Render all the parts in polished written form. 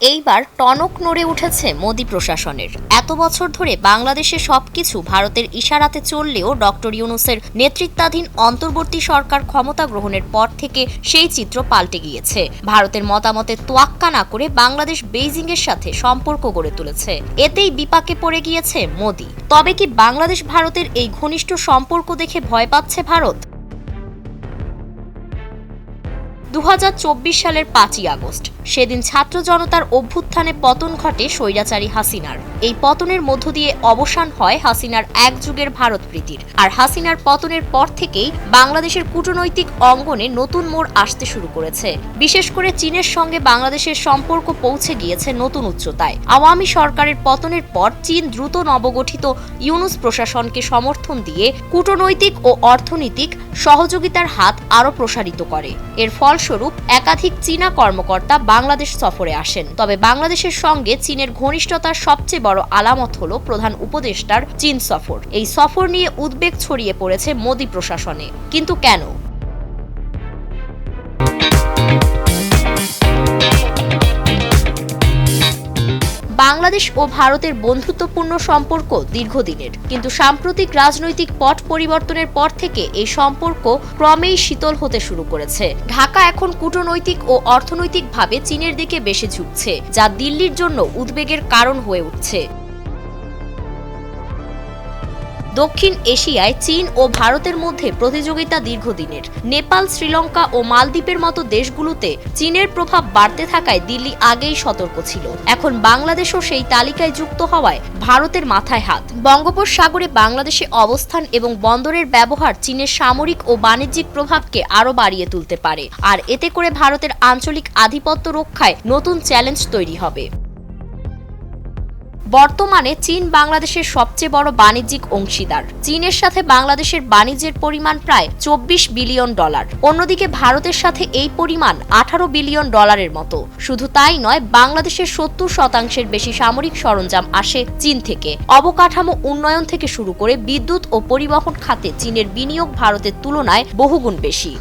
এইবার টনক নড়ে উঠেছে মোদি প্রশাসনের। এত বছর ধরে বাংলাদেশে সবকিছু ভারতের ইশারাতে চললেও ডক্টর ইউনূসের নেতৃত্বাধীন অন্তর্বর্তী সরকার ক্ষমতা গ্রহণের পর থেকে সেই চিত্র পাল্টে গিয়েছে। ভারতের মতামতে তোয়াক্কা না করে বাংলাদেশ বেইজিং এর সাথে সম্পর্ক গড়ে তুলেছে। এতেই বিপাকে পড়ে গিয়েছে মোদি। তবে কি বাংলাদেশ ভারতের এই ঘনিষ্ঠ সম্পর্ক দেখে ভয় পাচ্ছে ভারত? 2024 সালের 5ই আগস্ট সেদিন ছাত্র জনতার অভ্যুত্থানে পতন ঘটে স্বৈরাচারী হাসিনার। এই পতনের মধ্য দিয়ে অবসান হয় হাসিনার এক যুগের ভারত প্রীতির। আর হাসিনার পতনের পর থেকেই বাংলাদেশের কূটনৈতিক অঙ্গনে নতুন মোড় আসতে শুরু করেছে। বিশেষ করে চীনের সঙ্গে বাংলাদেশের সম্পর্ক পৌঁছে গিয়েছে নতুন উচ্চতায়। আওয়ামী সরকারের পতনের পর চীন দ্রুত নবগঠিত ইউনূস প্রশাসনকে সমর্থন দিয়ে কূটনৈতিক ও অর্থনৈতিক সহযোগিতার হাত আরও প্রসারিত করে। এর ফলস্বরূপ একাধিক চীনা কর্মকর্তা বাংলাদেশ সফরে আসেন। তবে বাংলাদেশের সঙ্গে চীনের ঘনিষ্ঠতার সবচেয়ে বড় আলামত হলো প্রধান উপদেষ্টার চীন সফর। এই সফর নিয়ে উদ্বেগ ছড়িয়ে পড়েছে মোদি প্রশাসনে। কিন্তু কেন? বাংলাদেশ ও ভারতের বন্ধুত্বপূর্ণ সম্পর্ক দীর্ঘদিনের, কিন্তু সাম্প্রতিক রাজনৈতিক পট পরিবর্তনের পর থেকে এই সম্পর্ক ক্রমেই শীতল হতে শুরু করেছে। ঢাকা এখন কূটনৈতিক ও অর্থনৈতিকভাবে চীনের দিকে বেশি ঝুঁকছে, যা দিল্লির জন্য উদ্বেগের কারণ হয়ে উঠছে। দক্ষিণ এশিয়ায় চীন ও ভারতের মধ্যে প্রতিযোগিতা দীর্ঘদিনের। নেপাল, শ্রীলঙ্কা ও মালদ্বীপের মতো দেশগুলোতে চীনের প্রভাব বাড়তে থাকায় দিল্লি আগেই সতর্ক ছিল। এখন বাংলাদেশও সেই তালিকায় যুক্ত হওয়ায় ভারতের মাথায় হাত। বঙ্গোপসাগরে বাংলাদেশে অবস্থান এবং বন্দরের ব্যবহার চীনের সামরিক ও বাণিজ্যিক প্রভাবকে আরও বাড়িয়ে তুলতে পারে। আর এতে করে ভারতের আঞ্চলিক আধিপত্য রক্ষায় নতুন চ্যালেঞ্জ তৈরি হবে। বর্তমানে চীন বাংলাদেশের সবচেয়ে বড় বাণিজ্যিক অংশীদার। চীনের সাথে বাংলাদেশের বাণিজ্যের পরিমাণ প্রায় $24 বিলিয়ন। অন্যদিকে ভারতের সাথে এই পরিমাণ $18 বিলিয়ন মতো। শুধু তাই নয়, বাংলাদেশের 70% বেশি সামরিক সরঞ্জাম আসে চীন থেকে। অবকাঠামো উন্নয়ন থেকে শুরু করে বিদ্যুৎ ও পরিবহন খাতে চীনের বিনিয়োগ ভারতের তুলনায় বহুগুণ বেশি।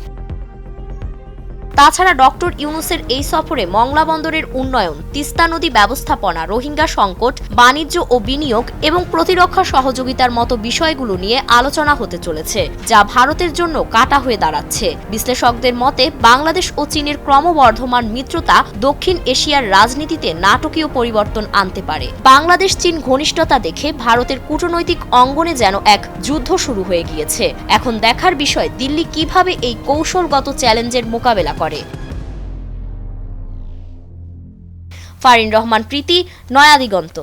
তাছাড়া ডক্টর ইউনূসের এই সফরে মংলা বন্দরের উন্নয়ন, তিস্তা নদী ব্যবস্থাপনা, রোহিঙ্গা সংকট, বাণিজ্য ও বিনিয়োগ এবং প্রতিরক্ষা সহযোগিতার মতো বিষয়গুলো নিয়ে আলোচনা হতে চলেছে, যা ভারতের জন্য কাঁটা হয়ে দাঁড়াচ্ছে। বিশ্লেষকদের মতে বাংলাদেশ ও চীনের ক্রমবর্ধমান মিত্রতা দক্ষিণ এশিয়ার রাজনীতিতে নাটকীয় পরিবর্তন আনতে পারে। বাংলাদেশ চীন ঘনিষ্ঠতা দেখে ভারতের কূটনৈতিক অঙ্গনে যেন এক যুদ্ধ শুরু হয়ে গিয়েছে। এখন দেখার বিষয় দিল্লি কিভাবে এই কৌশলগত চ্যালেঞ্জের মোকাবেলা করে। ফারিন রহমান প্রীতি, নয়া দিগন্ত।